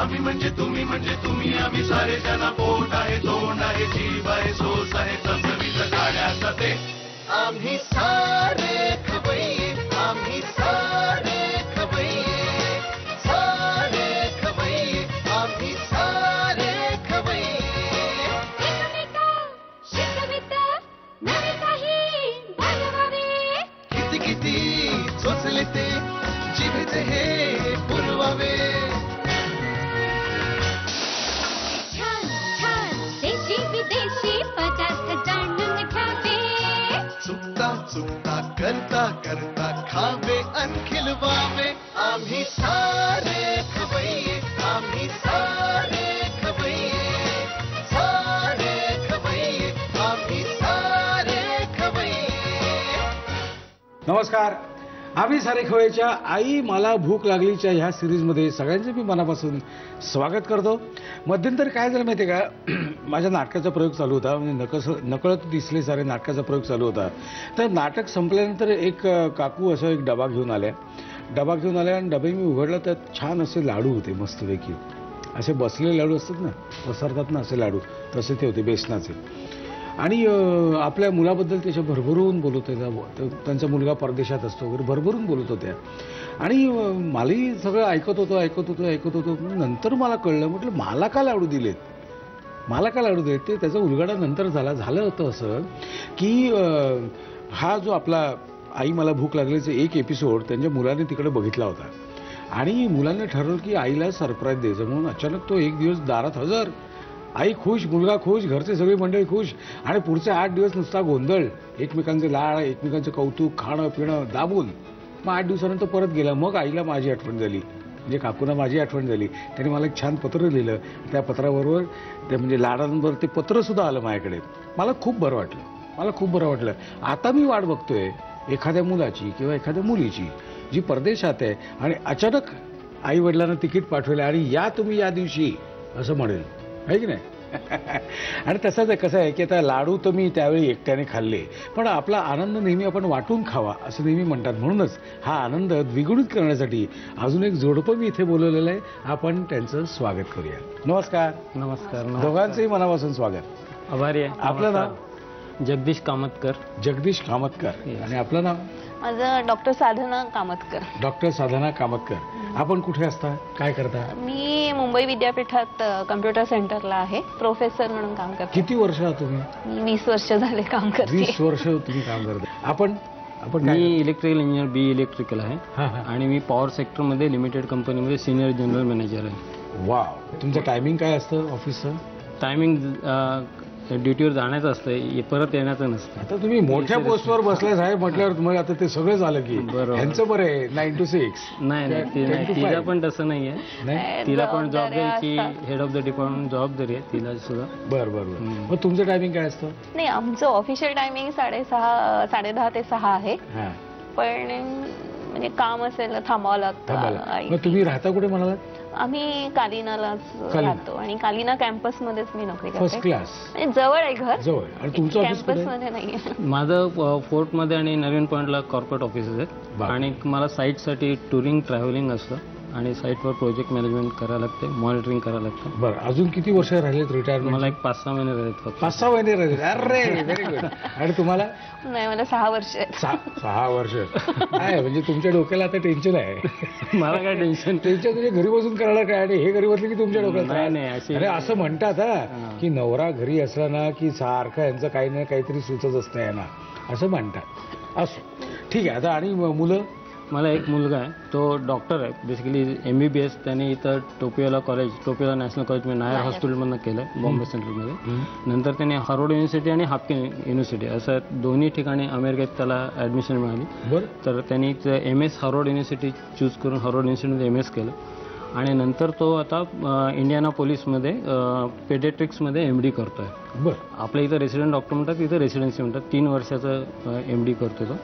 आम्ही म्हणजे तुम्ही आम्ही सारे जना पोट आहे तोंड आहे जीव आहे सोस आहे चमचमीत गाण्याचा ते आम्ही सारे खवय्ये आम्ही सारे खवय्ये सारे खवय्ये आम्ही सारे खवय्ये एकमेका शिकवित नवे काही बनवावे किती किती सोचले ते जीवित हे पुरवावे छान छान देशी विदेशी पदार्थ जाणून घ्यावे चुकता चुकता करता करता खावे अन खिलवावे आम्ही सारे खवय्ये आम्ही सारे खवय्ये सारे खवय्ये आम्ही सारे खवय्ये नमस्कार. आम्ही सारे खवय्येच्या आई मला भूक लागलीच्या ह्या सिरीजमध्ये सगळ्यांचं मी मनापासून स्वागत करतो. मध्यंतरी काय झालं माहिती आहे का, माझ्या नाटकाचा प्रयोग चालू होता, म्हणजे नकळत दिसले सारे नाटकाचा प्रयोग चालू होता. तर नाटक संपल्यानंतर एक काकू असं एक डबा घेऊन आल्या आणि डबे मी उघडला तर छान असे लाडू होते मस्तपैकी. असे बसलेले लाडू असतात ना, पसरतात ना असे लाडू, तसे ते होते बेसनाचे. आणि आपल्या मुलाबद्दल त्याच्या भरभरून बोलत होत्या. त्यांचा मुलगा परदेशात असतो वगैरे भरभरून बोलत होत्या. आणि मलाही सगळं ऐकत होतो. नंतर मला कळलं, म्हटलं मला का लाडू दिलेत ते त्याचा उलगडा नंतर झालं होतं असं की हा जो आपला आई मला भूक लागल्याचा एक एपिसोड त्यांच्या मुलाने तिकडे बघितला होता. आणि मुलांनी ठरवलं की आईला सरप्राईज द्यायचं म्हणून अचानक तो एक दिवस दारात हजर. आई खुश, मुलगा खुश, घरचे सगळी मंडळी खुश. आणि पुढचे 8 दिवस नुसता गोंधळ, एकमेकांचे लाड, एकमेकांचं कौतुक, खाणं पिणं दाबून. मग 8 दिवसानंतर परत गेला. मग आईला माझी आठवण झाली, म्हणजे काकूना माझी आठवण झाली. त्याने मला एक छान पत्र लिहिलं. त्या पत्राबरोबर ते म्हणजे लाडांबरोबर ते पत्रसुद्धा आलं माझ्याकडे. मला खूप बरं वाटलं. आता मी वाट बघतोय एखाद्या मुलाची किंवा एखाद्या मुलीची जी परदेशात आहे आणि अचानक आई वडिलांना तिकीट पाठवलं आणि या तुम्ही या दिवशी असं म्हणेल, आहे की नाही. आणि तसंच आहे, कसं आहे की आता लाडू तर मी त्यावेळी एकट्याने खाल्ले, पण आपला आनंद नेहमी आपण वाटून खावा असं नेहमी म्हणतात. म्हणूनच हा आनंद द्विगुणित करण्यासाठी अजून एक जोडपं मी इथे बोलवलेलं आहे. आपण त्यांचं स्वागत करूया. नमस्कार. नमस्कार. दोघांचंही मनापासून स्वागत. आभारी आहे. आपलं नाव? जगदीश कामतकर. आणि आपलं नाव? माझं डॉक्टर साधना कामतकर. डॉक्टर साधना कामतकर. आपण कुठे असता, काय करता? मी मुंबई विद्यापीठात कम्प्युटर सेंटरला आहे, प्रोफेसर म्हणून काम करते. किती वर्ष आहात तुम्ही? मी 20 वर्ष झाले काम करते. 20 वर्ष तुम्ही काम करता. आपण मी इलेक्ट्रिकल इंजिनियर, बी इलेक्ट्रिकल आहे. हां हां. आणि मी पॉवर सेक्टरमध्ये लिमिटेड कंपनीमध्ये सिनियर जनरल मॅनेजर आहे. वाव. तुमचं टायमिंग काय असतं ऑफिसचं? टायमिंग ड्युटीवर जाण्याचं असतं, परत येण्याचं नसतं. आता तुम्ही मोठ्या पोस्टवर बसलाय साहेब म्हटल्यावर तुम्हाला आता ते सगळं झालं की बरोबर. ह्यांचं बरं आहे 9 to 6. नाही, तिला पण तसं नाही आहे. नाही. तिला पण जबाबदारी, जबाबदाऱ्या हेड ऑफ द डिपार्टमेंट जबाबदारी आहे तिला सुद्धा. बरं. मग तुमचं टायमिंग काय असतं? नाही, आमचं ऑफिशियल टायमिंग 6:30 साडेदहा ते 6 आहे. हां. पण म्हणजे काम असेल तर थांबावं लागतं. मग तुम्ही राहता कुठे म्हणालात? आम्ही कालिनालाच राहतो आणि कालिना कॅम्पसमध्येच मी नोकरी करते. First class. म्हणजे जवळ आहे घर. जवळ. आणि तुमचं ऑफिस कुठे? कॅम्पसमध्ये नाहीये. माझं फोर्टमध्ये आणि नवीन पॉईंटला कॉर्पोरेट ऑफिसेस आहेत. आणि मला साईटसाठी टुरिंग ट्रॅव्हलिंग असतं आणि साईटवर प्रोजेक्ट मॅनेजमेंट करायला लागते, मॉनिटरिंग करायला लागतं. बरं. अजून किती वर्ष राहिलेत रिटायरमेंट? मला एक 5-6 महिने राहिलेत फक्त. 5-6 महिने राहिलेत. अरे व्हेरी गुड. आणि तुम्हाला? नाही, मला 6 वर्ष आहेत. 6 वर्ष. काय म्हणजे तुमच्या डोक्याला आता टेन्शन आहे? मला काय टेन्शन म्हणजे घरी बसून करायला काय, आणि हे घरी बसले की तुमच्या डोक्यात? नाही. अरे असं म्हणतात की नवरा घरी असला ना की सारखं यांचं काही ना काहीतरी सुचत असतं यांना, असं म्हणतात. असो, ठीक आहे. आता आणि मुलं? मला एक मुलगा आहे, तो डॉक्टर आहे बेसिकली, MBBS. त्याने इथं टोपियोला नॅशनल कॉलेजमध्ये नायर हॉस्पिटलमधनं केलं आहे, बॉम्बे सेंट्रलमध्ये. नंतर त्याने हार्वर्ड युनिव्हर्सिटी आणि हाफकिन युनिव्हर्सिटी असं दोन्ही ठिकाणी अमेरिकेत त्याला ॲडमिशन मिळाली. बरं. तर त्यांनी MS हार्वर्ड युनिव्हर्सिटी चूज करून हार्वर्ड युनिव्हर्सिटीमध्ये MS केलं. आणि नंतर तो आता इंडियाना पोलीसमध्ये पेडियाट्रिक्समध्ये MD करतो आहे. बरं. आपल्या इथं रेसिडेंट डॉक्टर म्हणतात, इथं रेसिडेन्सी म्हणतात. 3 वर्षाचं MD करतो तो.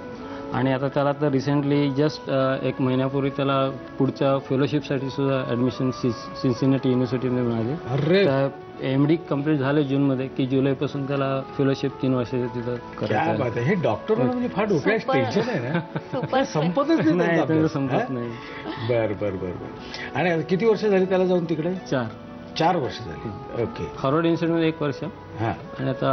आणि आता त्याला तर रिसेंटली जस्ट एक महिन्यापूर्वी त्याला पुढच्या फेलोशिपसाठी सुद्धा ॲडमिशन सिन्सिनेटी युनिव्हर्सिटीमध्ये मिळाली. अरे तर MD कम्प्लीट झालं जूनमध्ये की जुलैपासून त्याला फेलोशिप 3 वर्षाचं तिथं क्या करायचं बात आहे. हे डॉक्टर म्हणजे फार डोक्यात Super. टेन्शन आहे ना. सुपर संपतच नाही नाही त्यांचा त्यांचं अभ्यास. संपत हा? नाही. बर बर बर बर. आणि किती वर्ष झाली त्याला जाऊन तिकडे? 4 वर्ष झाली. ओके. हार्वर्ड इन्स्टिट्यूटमध्ये 1 वर्ष हा आणि आता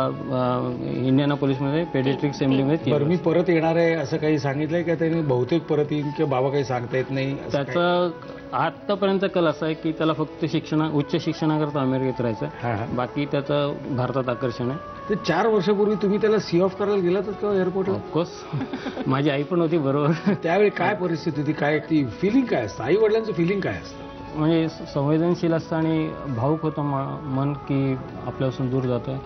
इंडियानापोलिसमध्ये पेडिट्रिक्स MD मध्ये 3 बरं, मी परत येणार आहे असं काही सांगितलंय का त्यांनी? बहुतेक परत येईन किंवा बाबा काही सांगता येत नाही असं काही? त्याचा आतापर्यंत कल असा आहे की त्याला फक्त उच्च शिक्षणाकरता अमेरिकेत हा, राहायचं, हा. बाकी त्याचं भारतात आकर्षण आहे. ते 4 वर्षापूर्वी तुम्ही त्याला सी ऑफ करायला गेलात का एअरपोर्टला? ऑफकोर्स माझी आई पण होती बरोबर. त्यावेळी काय परिस्थिती होती? काय ती फिलिंग काय असतं? आई वडिलांचं फिलिंग काय असतं? म्हणजे संवेदनशील असतं आणि भाऊक होतं मन की आपल्यापासून दूर जातोय.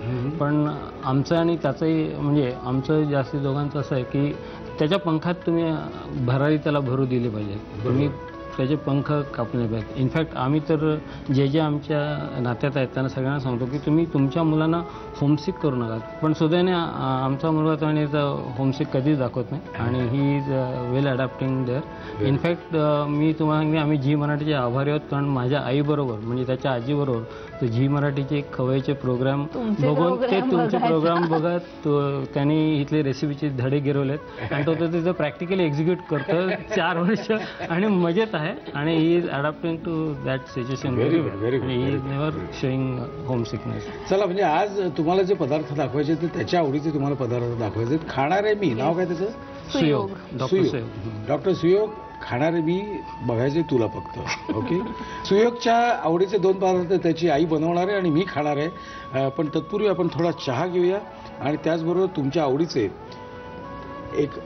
पण आमचं आणि त्याचंही म्हणजे आमचं जास्ती दोघांचं असं आहे की त्याच्या पंखात तुम्ही भरारी त्याला भरू दिली पाहिजे. तुम्ही त्याचे पंख कापले पाहिजेत. इनफॅक्ट आम्ही तर जे आमच्या नात्यात आहेत त्यांना सगळ्यांना सांगतो की तुम्ही तुमच्या मुलांना होमसिक करू नका. पण सुदैवाने आमचा मुलगा तो आणि होमसिक कधीच दाखवत नाही आणि he is well adapting there. In fact मी तुम्हाला सांगते आम्ही झी मराठीचे आभारी आहोत, कारण माझ्या आईबरोबर म्हणजे त्याच्या आजीबरोबर तो झी मराठीचे खवयचे प्रोग्राम बघून ते तुमचे प्रोग्राम बघत त्यांनी इथले रेसिपीचे धडे गिरवलेत आणि तो तिथं प्रॅक्टिकली एक्झिक्यूट करतो 4 वर्ष आणि मजेत आहे. आणि he is adapting to that situation Very good, very good, he very is never showing home sickness. चला, म्हणजे आज तुम्हाला जे पदार्थ दाखवायचे ते त्याच्या आवडीचे तुम्हाला पदार्थ दाखवायचे. खाणारे मी, नाव काय त्याचं? सुयोग, डॉक्टर सुयोग. सुयोग. डॉक्टर सुयोग. खाणारे मी, बघायचे तुला फक्त. ओके. सुयोगच्या आवडीचे 2 पदार्थ त्याची आई बनवणार आहे आणि मी खाणार आहे. पण तत्पूर्वी आपण थोडा चहा घेऊया आणि त्याचबरोबर तुमच्या आवडीचे एक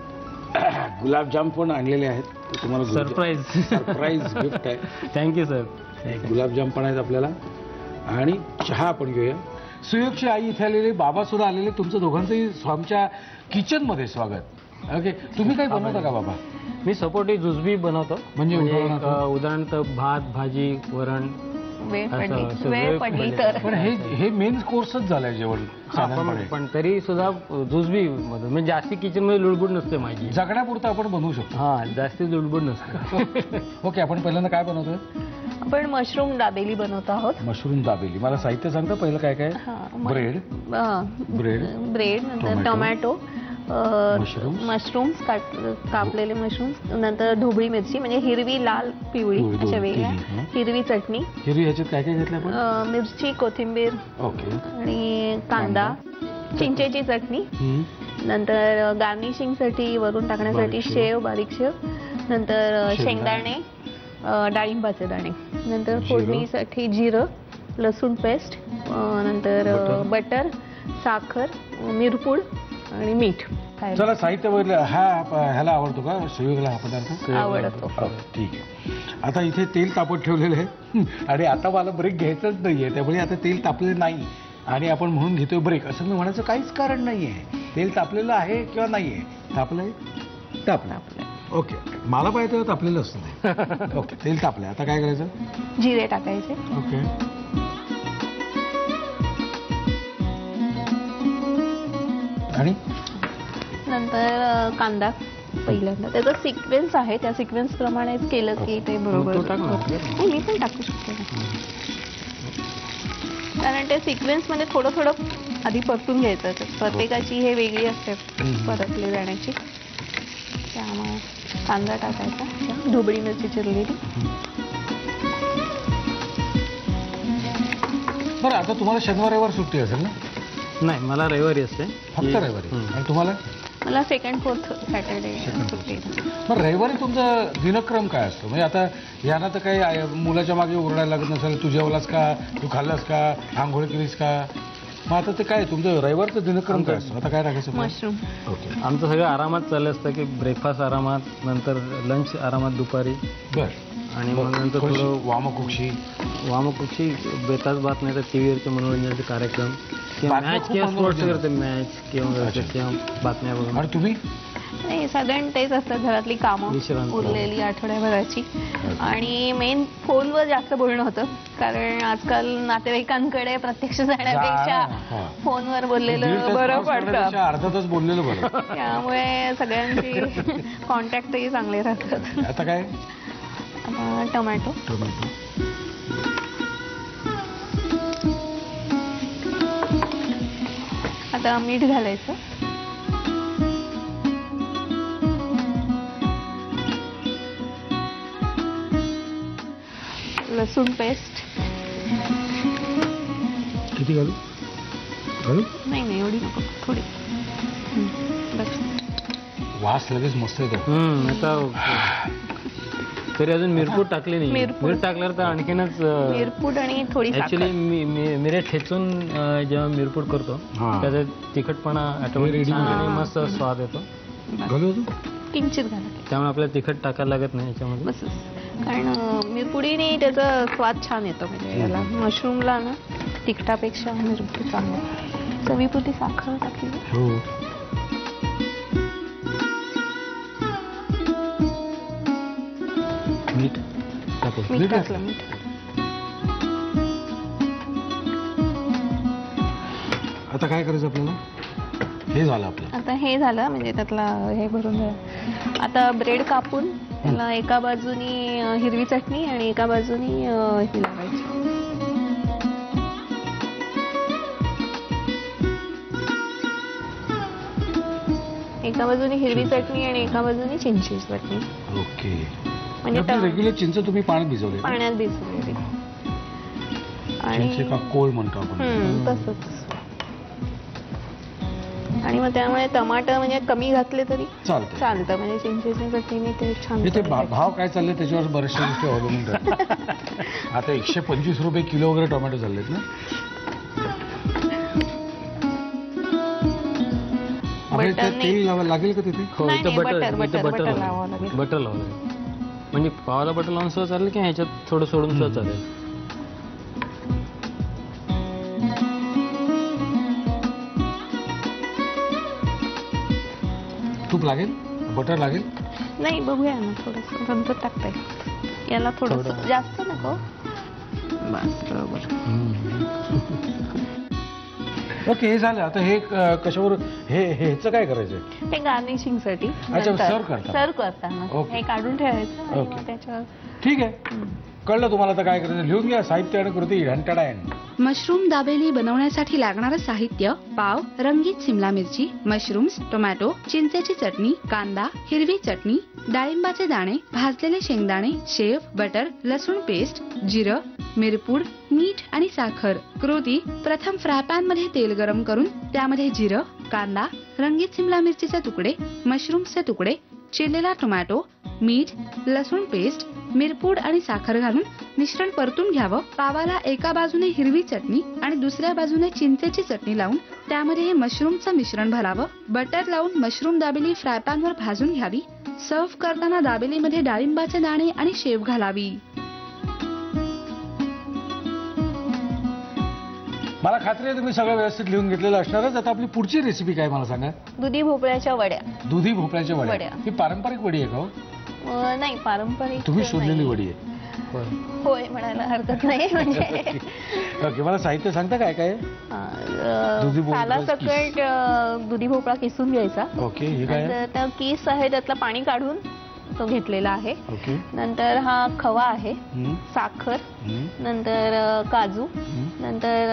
गुलाबजाम पण आणलेले आहेत. ते तुम्हाला सरप्राईज गिफ्ट आहे. Thank you sir. गुलाबजाम पण आहेत आपल्याला आणि चहा आपण घेऊया. सुयोगची आई इथे आलेली, बाबा सुद्धा आलेले. तुमचं दोघांचंही आमच्या किचनमध्ये स्वागत. ओके. तुम्ही काही बनवता का बाबा? मी सपोर्टिव्ह जुसबी बनवतो. म्हणजे उदाहरणार्थ भात, भाजी, वरण. वेळ पडली तर. पण हे मेन कोर्सच झालाय जेवण साधारणपणे. पण तरी सुद्धा जुसबी म्हणजे जास्ती किचन मध्ये लुडबुड नसते माझी. जगण्यापुरतं आपण बनवू शकतो. हा, जास्ती लुडबुड नसते. ओके. आपण पहिल्यांदा काय बनवतोय? आपण मशरूम दाबेली बनवत आहोत. मशरूम दाबेली. मला साहित्य सांगता पहिलं काय काय? ब्रेड. ब्रेड, नंतर टोमॅटो, मशरूम्स कापलेले मशरूम्स, नंतर ढोबळी मिरची म्हणजे हिरवी, लाल, पिवळी अशा वेगळ्या, हिरवी चटणी, हिरवी. ह्याच्यात काय काय घेतलं आपण? मिरची, कोथिंबीर. ओके. आणि कांदा, चिंचेची चटणी, नंतर गार्निशिंग साठी वरून टाकण्यासाठी शेव, बारीक शेव, नंतर शेंगदाणे, डाळिंबाचे दाणे, नंतर फोडणीसाठी जिरं, लसूण पेस्ट, नंतर बटर, साखर, मिरपूड आणि मीठ. चला, साहित्य बघितलं. ह्याला आवडतो का सुयोगला हा पदार्थ? आवडतो. ठीक आहे. आता इथे तेल तापत ठेवलेलं आहे आणि आता मला ब्रेक घ्यायचंच नाहीये, त्यामुळे आता तेल तापलेलं नाही आणि आपण म्हणून घेतोय ब्रेक असं मी म्हणायचं काहीच कारण नाहीये. तेल तापलेलं आहे किंवा नाहीये? तापलंय. ओके. मला पाहिजे तापलेलं असतं. ओके. तेल तापलंय. आता काय करायचं? जिरे टाकायचे. ओके. आणि नंतर कांदा पहिल्यांदा. त्याचा सिक्वेन्स आहे, त्या सिक्वेन्स प्रमाणेच केलं की ते बरोबर. मी पण टाकू शकते कारण ते सिक्वेन्स मध्ये थोडं थोडं आधी परतून घ्यायचं. प्रत्येकाची हे वेगळी असते परतले जाण्याची. त्यामुळे कांदा टाकायचा, ढोबळी मिरची चिरलेली. बरं, आता तुम्हाला शनिवार रविवार सुट्टी असेल ना? नाही, मला रविवारी असते. फक्त रविवारी. आणि तुम्हाला? मला 2nd 4th सॅटर्डे सुट्टी. मग रविवारी तुमचा दिनक्रम काय असतो? म्हणजे आता यांना तर काही मुलाच्या मागे ओरडायला लागत नसेल, तू जेवलास का, तू खाल्लास का, आंघोळ केलीस का? मग आता ते काय तुमचं रविवारचं दिनक्रम काय असतो? आता काय टाकायचं? मशरूम. ओके. आमचं सगळं आरामात चाललं असतं की ब्रेकफास्ट आरामात, नंतर लंच आरामात दुपारी, बरं. आणि मग नंतर थोडं वामकुक्षी बेताज बात नाही तर टीव्हीवरचे मनोरंजनाचे कार्यक्रम किंवा मॅच किंवा स्पोर्ट्स करते, मॅच किंवा बातम्या बघून. आणि तुम्ही? नाही साधारण तेच असतात घरातली कामं विश्रांती. उरलेली आठवड्याभराची. आणि मेन फोनवर जास्त बोलणं होतं कारण आजकाल नातेवाईकांकडे प्रत्यक्ष जाण्यापेक्षा हा. फोनवर दीड बोललेलं तास बरं प्रवास पडतं. करण्यापेक्षा अर्धा तास बोललेलं बरं. त्यामुळे सगळ्यांची कॉन्टॅक्टही चांगले राहतात. आता काय आता टोमॅटो टोमॅटो आता मीठ घालायचं. लसूण पेस्ट. किती घालू घालू नाही नाही एवढी नको थोडी. बस. वास लगेच मस्त येतो. आता तरी अजून मिरपूड टाकली नाही. मिरपूड. मिरपूड टाकल्यावर तर आणखीनच मिरपूड आणि थोडी ऍक्च्युली साखर. मिरे ठेचून जेव्हा मिरपूड करतो हा. त्याचा तिखटपणा ऑटोमॅटिक ready छान आणि हा. मस्त स्वाद येतो. घालू अजून? किंचित घाला त्यामुळे आपल्याला तिखट टाकायला लागत नाही याच्यामध्ये. बस. कारण मिरपुडीने त्याचा स्वाद छान येतो म्हणजे याला मशरूमला ना तिखटापेक्षा मिरपूड चांगलं. चवीपुरती साखर टाकली. हो. मीठ टाकू. मीठ मीठ टाकलं मीठ. आता काय करायचं आपल्याला? हे झालं आपलं. आता हे झालं म्हणजे त्यातला हे भरून झालं. आता ब्रेड कापून त्याला एका बाजूनी हिरवी चटणी आणि एका बाजूनी ही लावायची. एका बाजूनी हिरवी चटणी आणि एका बाजूनी चिंचेची चटणी. ओके. म्हणजे रेग्युलर चिंच तुम्ही पाण्यात भिजवले? पाण्यात भिजवलेली. चिंच का कोळ म्हणतो आपण. तसंच. आणि मग त्यामुळे टमाटर म्हणजे कमी घातले तरी चालतं म्हणजे चिंचेच्या चटणीने ते छान. ते भाव काय चालले त्याच्यावर बऱ्याचशा गोष्टी अवलंबून राहतात. आता 125 रुपये किलो वगैरे टोमॅटो चाललेत ना. तेल लागेल का तिथे? हो नाही, इथं नाही, बटर बटर बटर लावावं लावावं लागेल. बटर लावावं लागेल. म्हणजे पावाला बटर लावून सुद्धा चालेल की ह्याच्यात थोडं सोडून सुद्धा चालेल. तूप लागेल? बटर लागेल? नाही बघूया ना थोडंसं नंतर टाकता येईल. याला थोडंसं जास्त नको. बस बरोबर. ओके हे झालं. आता हे कशावर ह्याचं काय करायचं? हे गार्निशिंग साठी सर्व करताना ओके. हे काढून ठेवायचं आणि ओके. मग त्याच्यावर ठीक आहे कळलं तुम्हाला. आता काय करायचं लिहून घ्या. साहित्य आणि कृती घंटाडायन. मशरूम दाबेली बनवण्यासाठी लागणारं साहित्य: पाव, रंगीत सिमला मिरची, मशरूम्स, टोमॅटो, चिंचेची चटणी, कांदा, हिरवी चटणी, डाळिंबाचे दाणे, भाजलेले शेंगदाणे, शेव, बटर, लसूण पेस्ट, जिरं, मिरपूड, मीठ आणि साखर. कृती: प्रथम फ्राय पॅन मध्ये तेल गरम करून त्यामध्ये जिरं, कांदा, रंगीत सिमला मिरचीचे तुकडे, मशरूम्सचे तुकडे, चिरलेला टोमॅटो, मीठ, लसूण पेस्ट, मिरपूड आणि साखर घालून मिश्रण परतून घ्यावं. पावाला एका बाजूने हिरवी चटणी आणि दुसऱ्या बाजूने चिंचेची चटणी लावून त्यामध्ये हे मशरूमचं मिश्रण भरावं. बटर लावून मशरूम दाबेली फ्राय पॅन वर भाजून घ्यावी. सर्व्ह करताना दाबेलीमध्ये डाळिंबाचे दाणे आणि शेव घालावी. मला खात्री आहे तुम्ही सगळं व्यवस्थित लिहून घेतलेलं असणारच. आता आपली पुढची रेसिपी काय मला सांगा? दुधी भोपळ्याच्या वड्या. दुधी भोपळ्याच्या वड्या. वड्या. ही पारंपरिक वडी आहे का हो? नाही पारंपरिक तुम्ही शोधलेली नाही. वडी आहे. होय म्हणायला हरकत नाही म्हणजे. ओके मला साहित्य सांगता काय काय? दुधी भोपळा सालासकट दुधी भोपळा किसून घ्यायचा. ओके हे काय आहे? नंतर किस आहे त्यातलं पाणी काढून तो घेतलेला आहे. ओके. नंतर हा खवा आहे, साखर, नंतर काजू, नंतर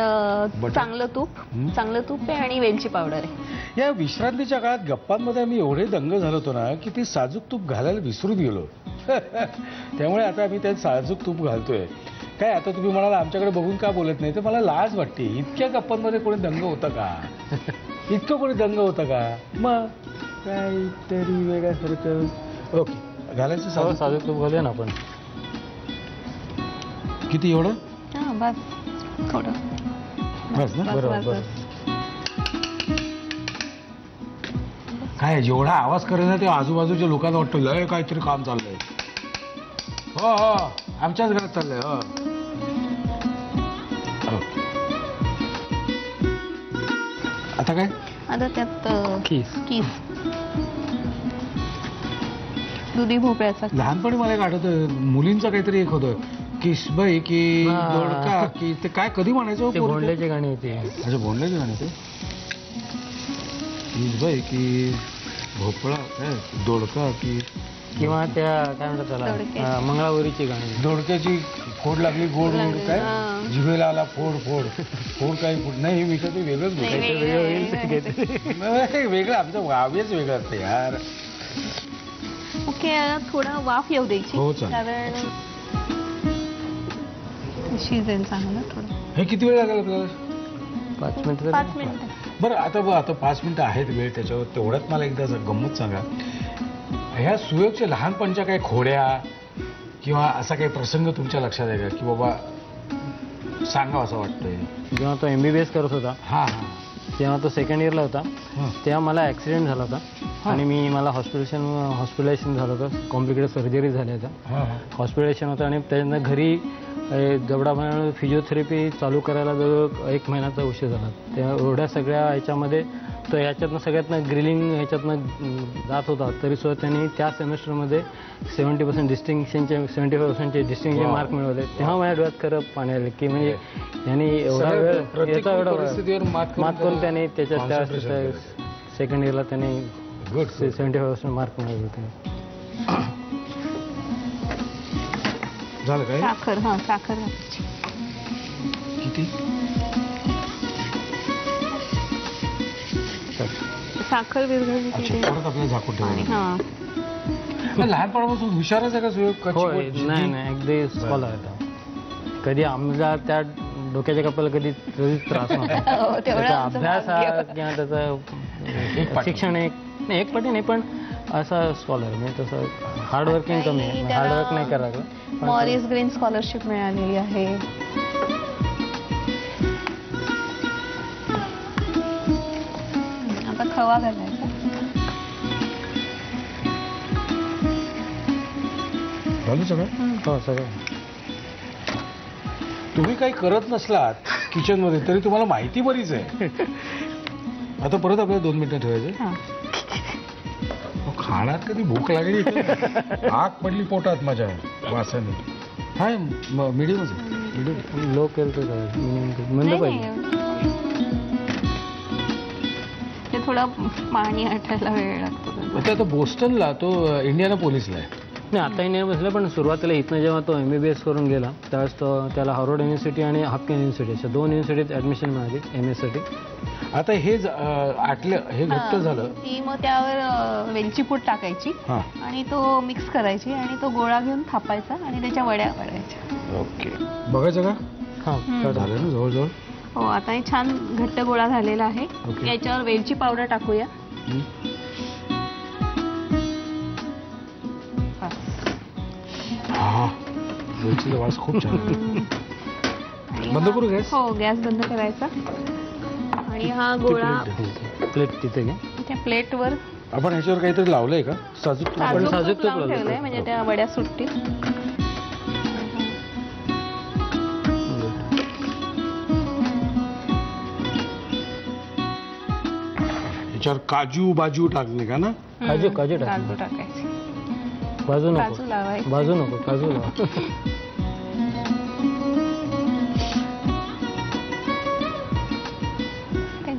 बटर. चांगलं तूप आहे आणि वेलची पावडर आहे. या विश्रांतीच्या काळात गप्पांमध्ये आम्ही एवढे दंग झालो होतो ना की ती साजूक तूप घालायला विसरून गेलो. त्यामुळे आता आम्ही त्यात साजूक तूप घालतोय. काय आता तुम्ही म्हणाला आमच्याकडे बघून का बोलत नाही तर मला लाज वाटते. इतक्या गप्पांमध्ये कोणी दंग होतं का? इतकं कोणी दंग होतं का? मग काहीतरी वेगळ्यासारखं. ओके घालायचं साजूक तूप घालूया ना आपण. किती एवढं? हा बस थोडं बस ना. बरोबर. काय जेवढा आवाज करेल ना ते आजूबाजूच्या लोकांना वाटतं लय काहीतरी काम चाललंय. हो हो आमच्याच घरात चाललंय. हो आता काय? आता त्यात किस. दुधी भोपळ्याचा. लहानपणी मला एक आठवतं, मुलींचं काहीतरी एक होतं, किसबाई की दोडका की ते काय कधी म्हणायचं? ते भोंडल्याची गाणी होती. अच्छा, भोंडल्याची गाणी ते किसबाई की भोपळा काय दोडका की किंवा त्या काय म्हणतात त्याला मंगळावरीची गाणी. दोडक्याची फोड लागली गोड गोड काय जिभेला आला फोड फोड फोड काही फोड नाही. मी तर ते वेगळंच वेगळं आमचं वावेच वेगळं असतं यार. ओके, थोडा वाफ येऊ द्यायची. हो, चालेल. कारण शिजेल चांगलं थोडं. हे किती वेळ लागेल आपल्याला? 5 मिनिटं. 5 मिनिटं. बरं, आता 5 मिनिटं आहेत वेळ त्याच्यावर. तेवढ्यात मला एकदा गंमत सांगा, ह्या सुयोगच्या लहानपणच्या काही खोड्या किंवा असा काही प्रसंग तुमच्या लक्षात आहे का, की बाबा सांगा असं वाटतंय? जेव्हा तो MBBS करत होता, हां तेव्हा तो सेकंड इयरला होता, तेव्हा मला ॲक्सिडेंट झाला होता आणि मला हॉस्पिटलायझेशन झालं होतं. कॉम्प्लिकेटेड सर्जरी झाल्या होत्या, हॉस्पिटलायझेशन होतं आणि त्याच्यानंतर घरी जबडा बनवून फिजिओथेरपी चालू करायला जवळ 1 महिन्याचा उशीर झाला. त्या एवढ्या सगळ्या ह्याच्यामध्ये तो ह्याच्यातनं सगळ्यातनं ग्रिलिंग ह्याच्यातनं जात होता, तरीसुद्धा त्यांनी त्या सेमेस्टरमध्ये 70% डिस्टिंक्शनचे 75% डिस्टिंक्शन मार्क मिळवले. तेव्हा माझ्या डोळ्यात खरं पाणी आलं की म्हणजे यांनी एवढा वेळ याचा एवढा मात करून त्याने त्याच्या त्या सेकंड इयरला त्याने 75% मार्क मिळवले होते. झालं काय? साखर साखर घालायची. किती? साखर विरघळली की ते परत आपल्याला झाकून ठेवायचं. हां, लहानपणापासून हुशारच आहे का सुयोग? नाही अगदी स्कॉलर आहे. कधी आमचा त्या डोक्याच्या कपाला कधी त्रास नव्हता. त्याचा अभ्यास हा किंवा त्याचं शिक्षण एक पटी नाही, पण असा स्कॉलर म्हणजे तसं हार्डवर्किंग कमी आहे, हार्डवर्क नाही करायला. मॉरिस ग्रीन स्कॉलरशिप मिळालेली आहे. आता खवा घालायचा. झालं सगळं? हो, सगळं. तुम्ही काही करत नसलात किचन मध्ये तरी तुम्हाला माहिती बरीच आहे. आता परत आपल्याला 2 मिनिटं ठेवायचं. खाणार कधी भूक लागली, आग पडली पोटात माझ्या वासाने. हाय मीडियमच आहे. लो केलं तर मंद पाहिजे. ते थोडं पाणी आटायला वेळ लागतो. आता बोस्टनला तो इंडियाना पोलिसला आहे. नाही, आताही नाही बसलं, पण सुरुवातीला इथनं जेव्हा तो MBBS करून गेला त्यावेळेस त्याला हार्वर्ड युनिव्हर्सिटी आणि हाफकिन युनिव्हर्सिटी अशा 2 युनिव्हर्सिटीत ॲडमिशन मिळाली MS साठी. आता हे आटलं, हे घट्ट झालं की मग त्यावर वेलची पूड टाकायची आणि तो मिक्स करायची आणि तो गोळा घेऊन थापायचा आणि त्याच्या वड्या पाडायच्या. ओके, बघायचं का? हां, झालं ना जवळजवळ. हो, आता हे छान घट्ट गोळा झालेला आहे. याच्यावर वेलची पावडर टाकूया. हा, वेलचीचा वास खूप छान. बंद करू गॅस? हो, गॅस बंद करायचा. आणि हा गोळा प्लेट तिथे घ्या. त्या प्लेटवर आपण ह्याच्यावर काहीतरी लावलंय का? साजूक तूप लावून ठेवलंय म्हणजे त्या वड्या सुटतील. ह्याच्यावर काजू बाजू टाकले का ना? काजू टाकायचे. बाजू काजू लावायचे. बाजू नको, काजू लावा.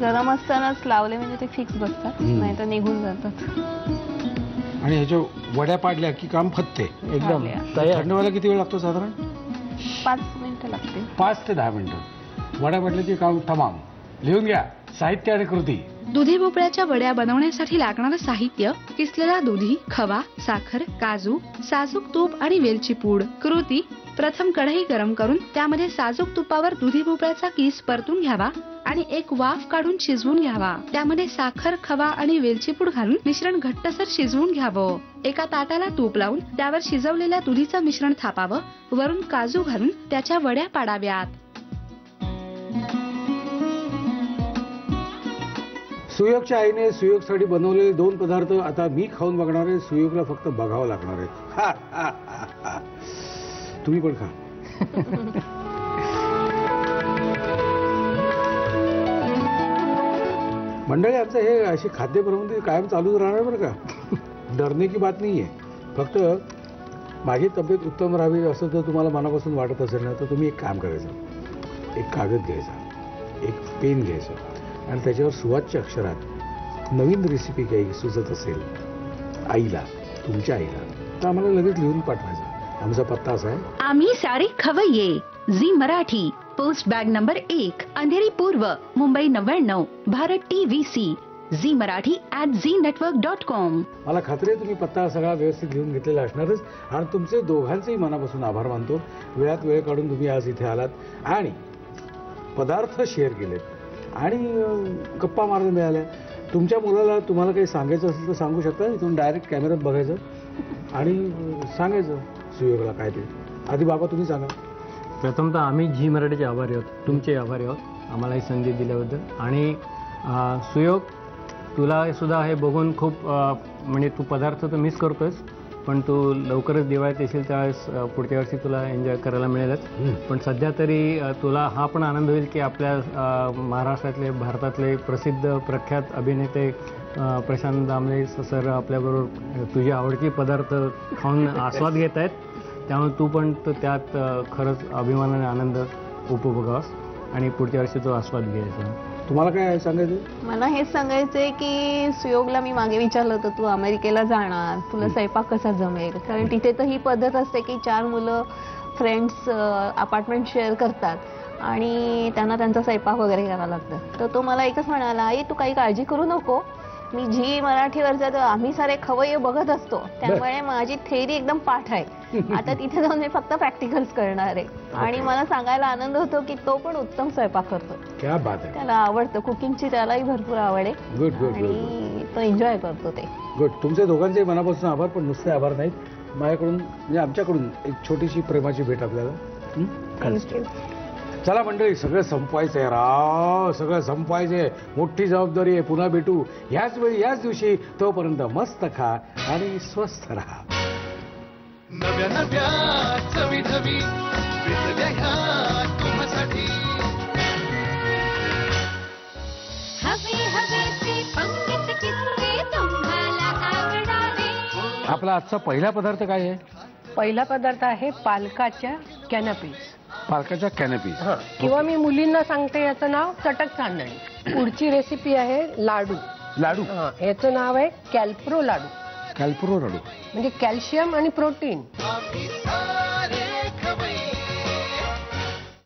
गरम असतानाच लावले म्हणजे ते फिक्स बसतात, नाही तर निघून जातात. आणि ह्याच्या वड्या पाडल्या की काम फत्ते एकदम. थंड व्हायला किती वेळ लागतो साधारण? 5 मिनिटं लागतील. 5 ते 10 मिनिटं. वड्या पाडल्या की काम तमाम. लिहून घ्या साहित्य आणि कृती. दुधी भोपळ्याच्या वड्या बनवण्यासाठी लागणारं साहित्य: किसलेला दुधी, खवा, साखर, काजू, साजूक तूप आणि वेलची पूड. कृती: प्रथम कढई गरम करून त्यामध्ये साजूक तुपावर दुधी भोपळ्याचा किस परतून घ्यावा आणि एक वाफ काढून शिजवून घ्यावा. त्यामध्ये साखर, खवा आणि वेलची पूड घालून मिश्रण घट्टसर शिजवून घ्यावं. एका ताटाला तूप लावून त्यावर शिजवलेल्या दुधीचं मिश्रण थापावं. वरून काजू घालून त्याच्या वड्या पाडाव्यात. सुयोगच्या आईने सुयोगसाठी बनवलेले 2 पदार्थ आता मी खाऊन बघणार आहे. सुयोगला फक्त बघावं लागणार आहे. तुम्ही पण खा. मंडळी, आमचं हे अशी खाद्य प्रबंध कायम चालूच राहणार बरं का. डरने की बात नाहीये. फक्त माझी तब्येत उत्तम राहावी असं जर तुम्हाला मनापासून वाटत असेल ना, तर तुम्ही एक काम करायचं. एक कागद घ्यायचा, एक पेन घ्यायचं आणि त्याच्यावर सुवाच्य अक्षरात नवीन रेसिपी काही सुचत असेल आईला, तुमच्या आईला, तर आम्हाला लगेच लिहून पाठवायचा. आमचा पत्ता असा आहे, आम्ही सारे खवय्ये, Zee Marathi, post bag number 1, Andheri पूर्व, मुंबई 99, भारत TVC, झी मराठी @znetwork.com. मला खात्री आहे तुम्ही पत्ता सगळा व्यवस्थित लिहून घेतलेला असणारच. आणि तुमचे दोघांचेही मनापासून आभार मानतो. वेळात वेळ काढून तुम्ही आज इथे आलात आणि पदार्थ शेअर केलेत आणि गप्पा मारायला मिळाल्या. तुमच्या मुलाला तुम्हाला काही सांगायचं असेल तर सांगू शकता. इथून डायरेक्ट कॅमेऱ्यात बघायचं आणि सांगायचं सुयोगला काय ते. आधी बाबा तुम्ही सांगा. प्रथमतः आम्ही झी मराठीचे आभारी आहोत, तुमचे आभारी आहोत आम्हाला ही संधी दिल्याबद्दल. आणि सुयोग, तुला सुद्धा हे बघून खूप म्हणजे तू पदार्थ तर मिस करतोयस, पण तू लवकरच दिवाळीत येशील त्यावेळेस पुढच्या वर्षी तुला एन्जॉय करायला मिळेलच. पण सध्या तरी तुला हा पण आनंद होईल की आपल्या महाराष्ट्रातले, भारतातले प्रसिद्ध प्रख्यात अभिनेते प्रशांत दामले सर आपल्याबरोबर तुझे आवडते पदार्थ खाऊन आस्वाद घेत आहेत. त्यामुळे तू पण त्यात खरंच अभिमानाने आनंद उपभोगावास आणि पुढच्या वर्षी तो आस्वाद घ्यायचा. तुम्हाला काय सांगायचं? मला हेच सांगायचंय की सुयोगला मी मागे विचारलं होतं, तू अमेरिकेला जाणार, तुला स्वयंपाक कसा जमेल? कारण तिथे तर ही पद्धत असते की 4 मुलं फ्रेंड्स अपार्टमेंट शेअर करतात आणि त्यांना त्यांचा स्वयंपाक वगैरे करावा लागतं. तर तो मला एकच म्हणाला, आई तू काही काळजी करू नको, मी झी मराठीवरचं आम्ही सारे खवय्ये बघत असतो, त्यामुळे माझी थेअरी एकदम पाठ आहे. आता तिथे जाऊन मी फक्त प्रॅक्टिकल्स करणार आहे. आणि मला सांगायला आनंद होतो की तो पण उत्तम स्वयंपाक करतो. क्या बात आहे. त्याला आवडतं, कुकिंगची त्यालाही भरपूर आवड आहे. Good good good. आणि तो एन्जॉय करतो ते. गुड. तुमचे दोघांचे मनापासून आभार. पण नुसते आभार नाहीत, माझ्याकडून म्हणजे आमच्याकडून एक छोटीशी प्रेमाची भेट आपल्याला. थँक्यू. चला मंडळी, सगळं संपवायचंय राव, सगळं संपवायचंय. मोठी जबाबदारी आहे. पुन्हा भेटू ह्याच वेळी ह्याच दिवशी. तोपर्यंत मस्त खा आणि स्वस्थ राहा. नव्या नव्या चवी ढवी विसरल्या ह्या तुम्हासाठी. आपला आजचा पहिला पदार्थ काय आहे? पहिला पदार्थ आहे पालकाच्या कॅनपीज. पालकाच्या कॅनपीज किंवा मी मुलींना सांगते याचं नाव चटक चांदणी. पुढची रेसिपी आहे लाडू. लाडू. याचं नाव आहे कॅल्प्रो लाडू. कॅल्प्रो लाडू म्हणजे कॅल्शियम आणि प्रोटीन. आम्ही